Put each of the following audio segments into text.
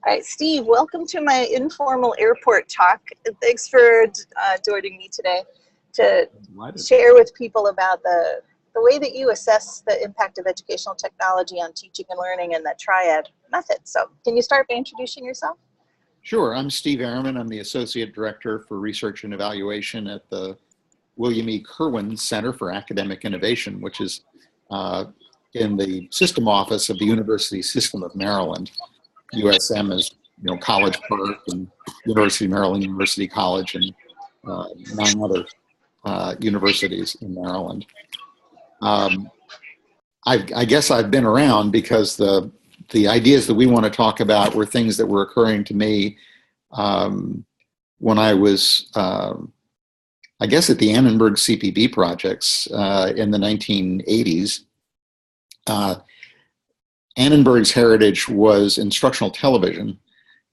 All right, Steve, welcome to my informal airport talk. Thanks for joining me today to share with people about the way that you assess the impact of educational technology on teaching and learning and the triad method. So can you start by introducing yourself? Sure, I'm Steve Ehrmann. I'm the Associate Director for Research and Evaluation at the William E. Kerwin Center for Academic Innovation, which is in the system office of the University System of Maryland. USM is, College Park and University of Maryland, University College, and 9 other universities in Maryland. I guess I've been around because the ideas that we want to talk about were things that were occurring to me when I was, I guess, at the Annenberg CPB projects in the 1980s. Annenberg's heritage was instructional television.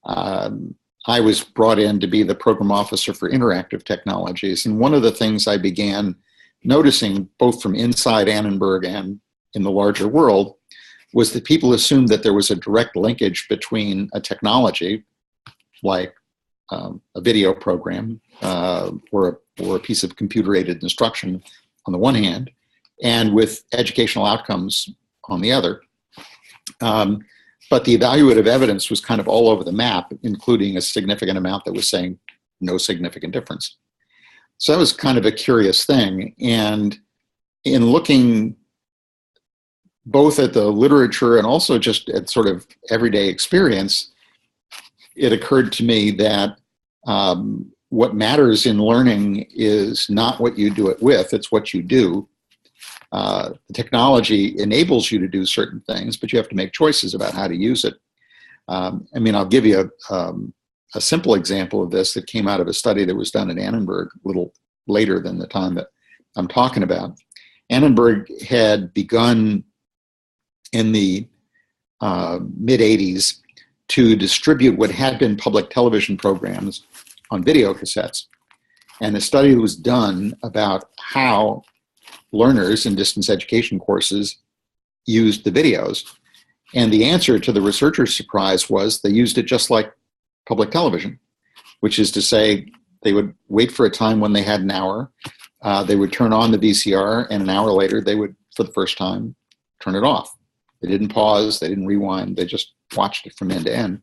I was brought in to be the program officer for interactive technologies. And one of the things I began noticing, both from inside Annenberg and in the larger world, was that people assumed that there was a direct linkage between a technology, like a video program or a piece of computer-aided instruction on the one hand, and with educational outcomes on the other. But the evaluative evidence was kind of all over the map, including a significant amount that was saying no significant difference. So that was kind of a curious thing. And in looking both at the literature and also just at sort of everyday experience, it occurred to me that what matters in learning is not what you do it with, it's what you do. The technology enables you to do certain things, but you have to make choices about how to use it. I'll give you a simple example of this that came out of a study that was done at Annenberg a little later than the time that I'm talking about. Annenberg had begun in the mid-'80s to distribute what had been public television programs on video cassettes. And a study was done about how learners in distance education courses used the videos. And the answer to the researchers' surprise was they used it just like public television, which is to say they would wait for a time when they had an hour, they would turn on the VCR, and an hour later they would, for the first time, turn it off. They didn't pause, they didn't rewind, they just watched it from end to end.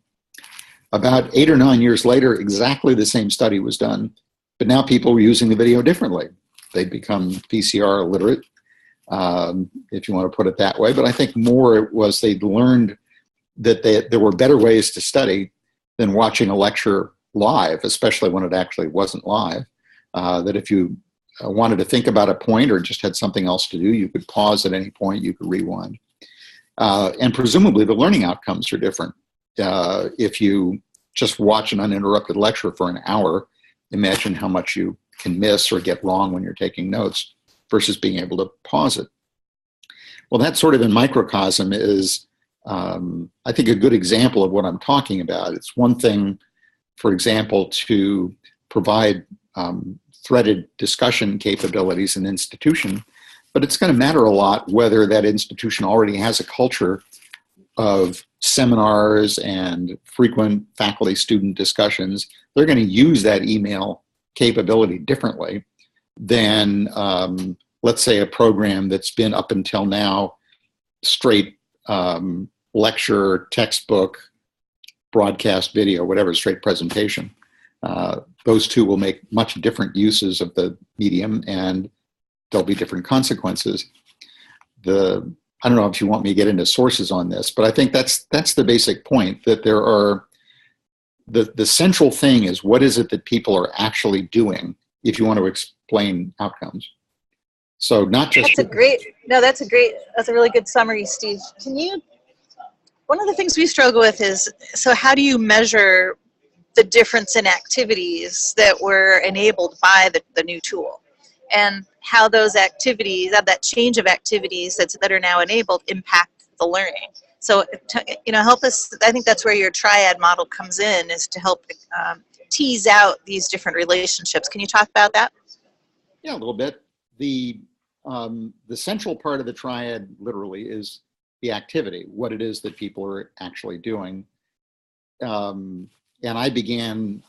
About 8 or 9 years later, exactly the same study was done, but now people were using the video differently. They'd become VCR illiterate, if you want to put it that way. But I think more it was they'd learned that there were better ways to study than watching a lecture live, especially when it actually wasn't live. That if you wanted to think about a point or just had something else to do, you could pause at any point, you could rewind. And presumably the learning outcomes are different. If you just watch an uninterrupted lecture for an hour, imagine how much you can miss or get wrong when you're taking notes versus being able to pause it. Well, that sort of in microcosm is, I think, a good example of what I'm talking about. It's one thing, for example, to provide threaded discussion capabilities in an institution, but it's going to matter a lot whether that institution already has a culture of seminars and frequent faculty-student discussions. They're going to use that email capability differently than, let's say, a program that's been up until now straight lecture, textbook, broadcast video, whatever, straight presentation. Those two will make much different uses of the medium, and there'll be different consequences. I don't know if you want me to get into sources on this, but I think that's the basic point, that there are the central thing is what is it that people are actually doing if you want to explain outcomes. So not just that's a really good summary, Steve. One of the things we struggle with is, so how do you measure the difference in activities that were enabled by the new tool, and how those activities, that change of activities that are now enabled, impact the learning? So, help us. I think that's where your triad model comes in, is to help tease out these different relationships. Can you talk about that? Yeah, a little bit. The central part of the triad, literally, is the activity, what it is that people are actually doing. and I began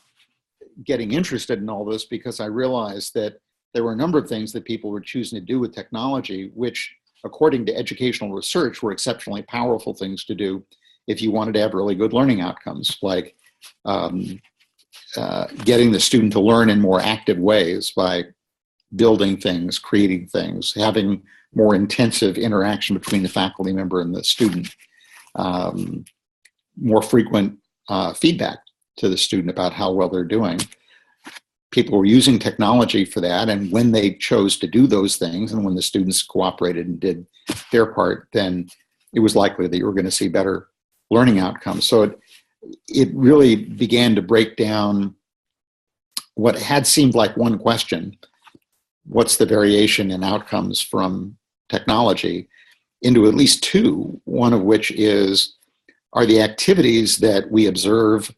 getting interested in all this because I realized that there were a number of things that people were choosing to do with technology, which, according to educational research, were exceptionally powerful things to do if you wanted to have really good learning outcomes, like getting the student to learn in more active ways by building things, creating things, having more intensive interaction between the faculty member and the student, more frequent feedback to the student about how well they're doing. People were using technology for that, and when they chose to do those things and when the students cooperated and did their part, then it was likely that you were going to see better learning outcomes. So it really began to break down what had seemed like one question, what's the variation in outcomes from technology, into at least two, one of which is, are the activities that we observe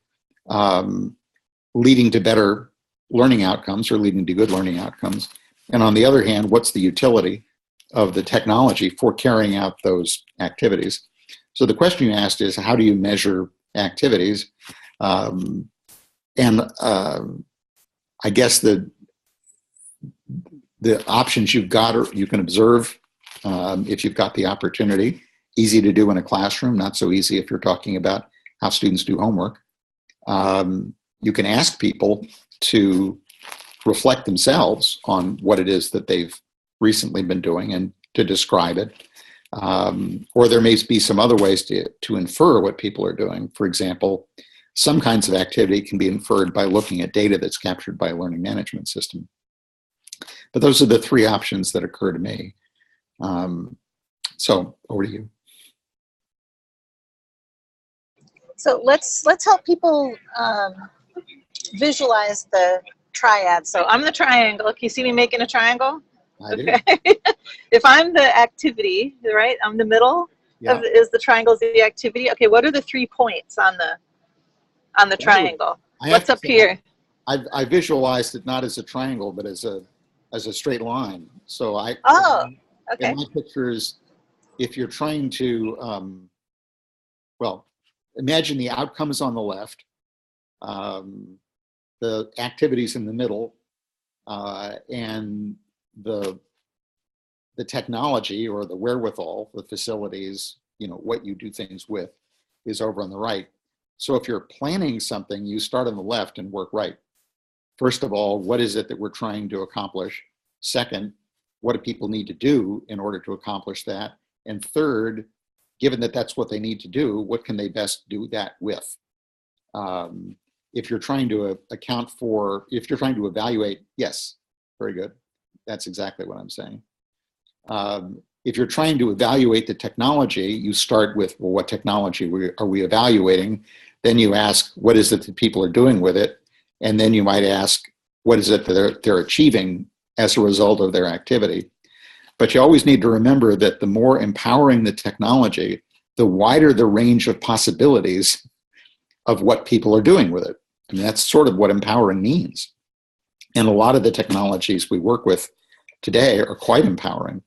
leading to better learning outcomes or leading to good learning outcomes? And on the other hand, what's the utility of the technology for carrying out those activities? So the question you asked is, how do you measure activities? I guess the options you've got are you can observe if you've got the opportunity. Easy to do in a classroom, not so easy if you're talking about how students do homework. You can ask people to reflect themselves on what it is that they've recently been doing and to describe it. Or there may be some other ways to infer what people are doing. For example, some kinds of activity can be inferred by looking at data that's captured by a learning management system. But those are the three options that occur to me. So over to you. So let's help people visualize the triad. So I'm the triangle. Can you see me making a triangle? I do. If I'm the activity, right? I'm the middle. Yeah. Is the triangle is the activity? Okay. What are the 3 points on the triangle? What's up here? I visualized it not as a triangle, but as a straight line. So okay. In my pictures, if you're trying to, imagine the outcomes on the left, the activities in the middle, and the technology or the wherewithal, the facilities, what you do things with, is over on the right. So if you're planning something, you start on the left and work right. First of all, what is it that we're trying to accomplish? Second, what do people need to do in order to accomplish that? And third, given that that's what they need to do, what can they best do that with? If you're trying to if you're trying to evaluate, yes, very good. That's exactly what I'm saying. If you're trying to evaluate the technology, you start with, well, what technology are we evaluating? Then you ask, what is it that people are doing with it? And then you might ask, what is it that they're achieving as a result of their activity? But you always need to remember that the more empowering the technology, the wider the range of possibilities of what people are doing with it. I mean, that's sort of what empowering means. And a lot of the technologies we work with today are quite empowering.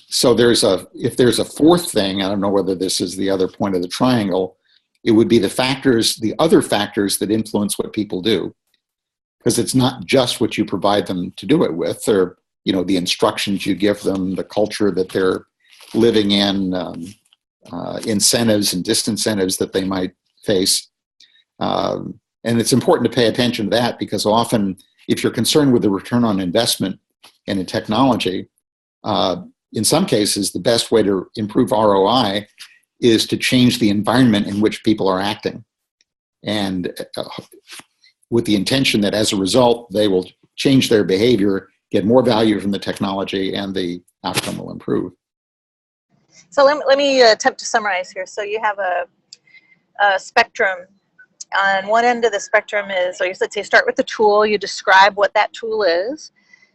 So if there's a fourth thing, I don't know whether this is the other point of the triangle, it would be the other factors that influence what people do. Because it's not just what you provide them to do it with, or the instructions you give them, the culture that they're living in, incentives and disincentives that they might face. And it's important to pay attention to that, because often if you're concerned with the return on investment in a technology, in some cases, the best way to improve ROI is to change the environment in which people are acting. And with the intention that as a result, they will change their behavior, get more value from the technology, and the outcome will improve. So let me attempt to summarize here. So you have a spectrum. On one end of the spectrum is, so let's say start with the tool, you describe what that tool is,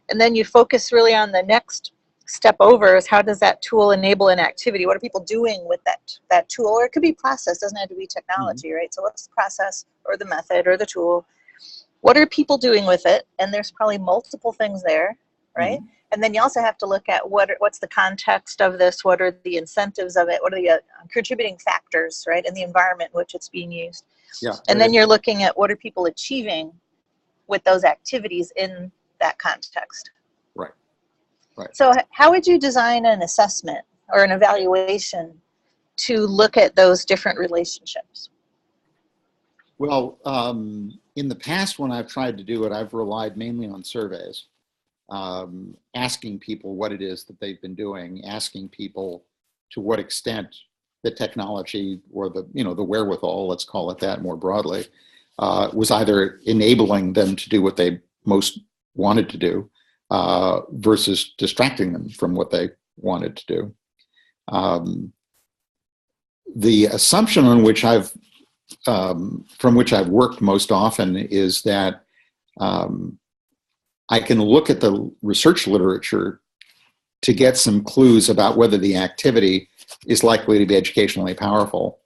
and then you focus really on the next step over is how does that tool enable an activity? What are people doing with that tool? Or it could be process, doesn't have to be technology, right? So what's the process or the method or the tool? What are people doing with it? And there's probably multiple things there, right? And then you also have to look at what's the context of this, what are the incentives of it, what are the contributing factors, right, in the environment in which it's being used. Yeah. And then you're looking at what are people achieving with those activities in that context. Right. Right. So how would you design an assessment or an evaluation to look at those different relationships? Well, in the past, when I've tried to do it, I've relied mainly on surveys, asking people what it is that they've been doing, asking people to what extent the technology or the wherewithal, let's call it that more broadly, was either enabling them to do what they most wanted to do versus distracting them from what they wanted to do. The assumption on which from which I've worked most often is that I can look at the research literature to get some clues about whether the activity is likely to be educationally powerful.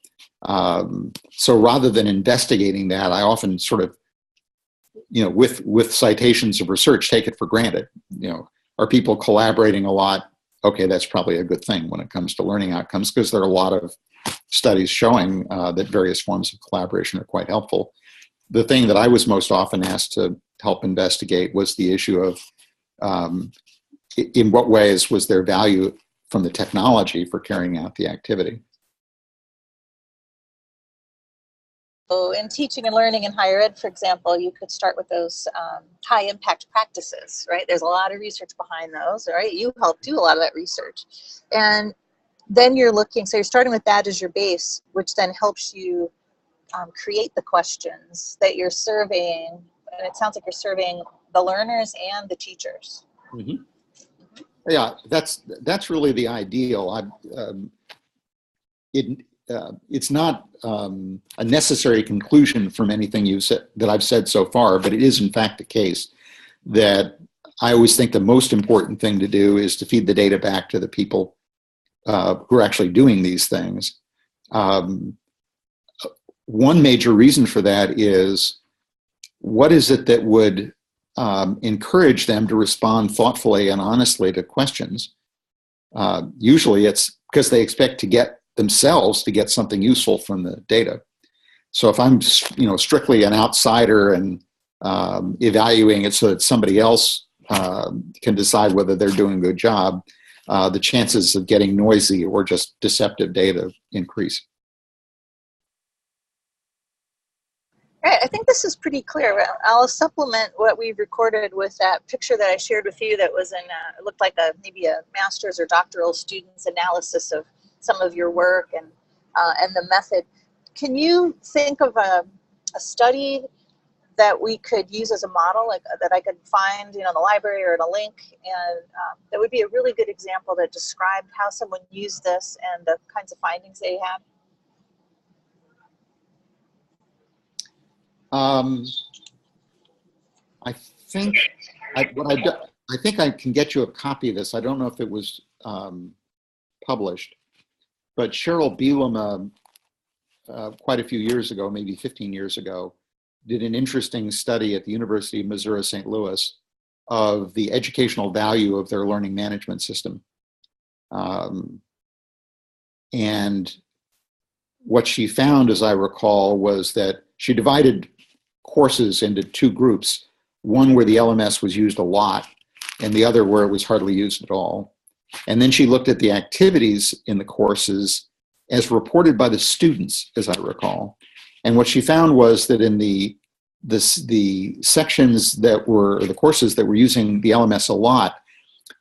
So rather than investigating that, I often sort of, with citations of research, take it for granted. Are people collaborating a lot? Okay, that's probably a good thing when it comes to learning outcomes, because there are a lot of studies showing that various forms of collaboration are quite helpful. The thing that I was most often asked to help investigate was the issue of in what ways was there value from the technology for carrying out the activity. So in teaching and learning in higher ed, for example, you could start with those high impact practices, right? There's a lot of research behind those, right? You help do a lot of that research. And then you're looking, so you're starting with that as your base, which then helps you create the questions that you're surveying. And it sounds like you're surveying the learners and the teachers. Mm-hmm. Yeah, that's really the ideal. It's not a necessary conclusion from anything you've said that I've said so far, but it is in fact the case that I always think the most important thing to do is to feed the data back to the people who are actually doing these things. One major reason for that is, what is it that would encourage them to respond thoughtfully and honestly to questions? Usually it's because they expect to get themselves to get something useful from the data. So if I'm strictly an outsider and evaluating it so that somebody else can decide whether they're doing a good job, the chances of getting noisy or just deceptive data increase. Right, I think this is pretty clear. I'll supplement what we've recorded with that picture that I shared with you that was it looked like maybe a master's or doctoral student's analysis of some of your work and the method. Can you think of a study that we could use as a model, like that I could find in the library or in a link, and that would be a really good example that described how someone used this and the kinds of findings they had? I think I think I can get you a copy of this. I don't know if it was published, but Cheryl Bielema, quite a few years ago, maybe 15 years ago, did an interesting study at the University of Missouri St. Louis of the educational value of their learning management system. And what she found, as I recall, was that she divided courses into two groups, one where the LMS was used a lot and the other where it was hardly used at all. And then she looked at the activities in the courses as reported by the students, as I recall. And what she found was that in the sections that were, or the courses that were using the LMS a lot,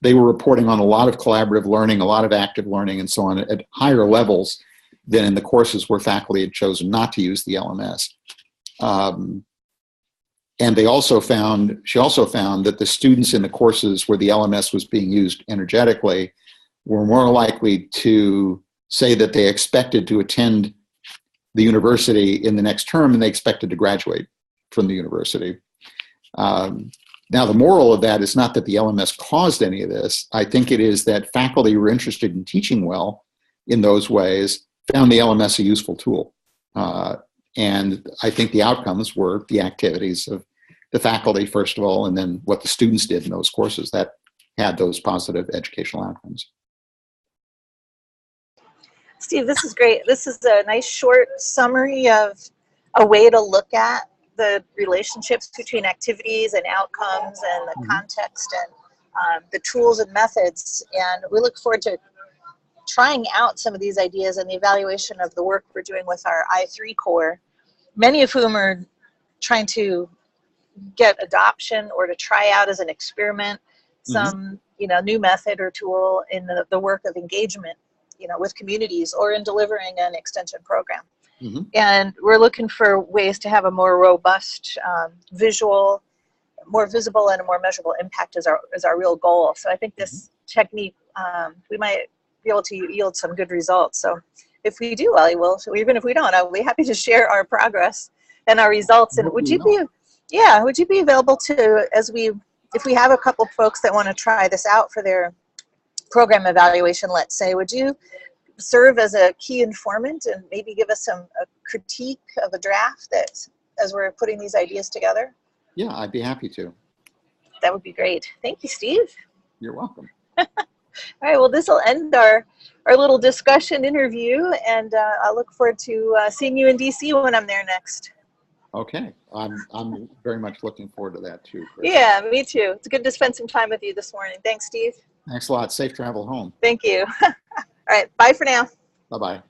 they were reporting on a lot of collaborative learning, a lot of active learning, and so on at higher levels than in the courses where faculty had chosen not to use the LMS. And she also found that the students in the courses where the LMS was being used energetically were more likely to say that they expected to attend the university in the next term and they expected to graduate from the university. Now, the moral of that is not that the LMS caused any of this. I think it is that faculty who were interested in teaching well in those ways found the LMS a useful tool. And I think the outcomes were the activities of the faculty, first of all, and then what the students did in those courses. That had those positive educational outcomes. Steve, this is great. This is a nice short summary of a way to look at the relationships between activities and outcomes and the context and the tools and methods. And we look forward to trying out some of these ideas and the evaluation of the work we're doing with our I3 core, many of whom are trying to get adoption or to try out as an experiment some new method or tool in the work of engagement with communities or in delivering an extension program. And we're looking for ways to have a more robust visual, more visible and a more measurable impact is our real goal. So I think this technique, we might be able to yield some good results. So if we do, well, even if we don't, I'll be happy to share our progress and our results. And would you be available to, if we have a couple folks that want to try this out for their program evaluation, let's say, would you serve as a key informant and maybe give us a critique of a draft that as we're putting these ideas together? Yeah, I'd be happy to. That would be great. Thank you, Steve. You're welcome. All right, well, this will end our little discussion interview, and I look forward to seeing you in DC when I'm there next. Okay, I'm very much looking forward to that too, Chris. Yeah, me too. It's good to spend some time with you this morning. Thanks, Steve. Thanks a lot. Safe travel home. Thank you. All right, bye for now. Bye-bye.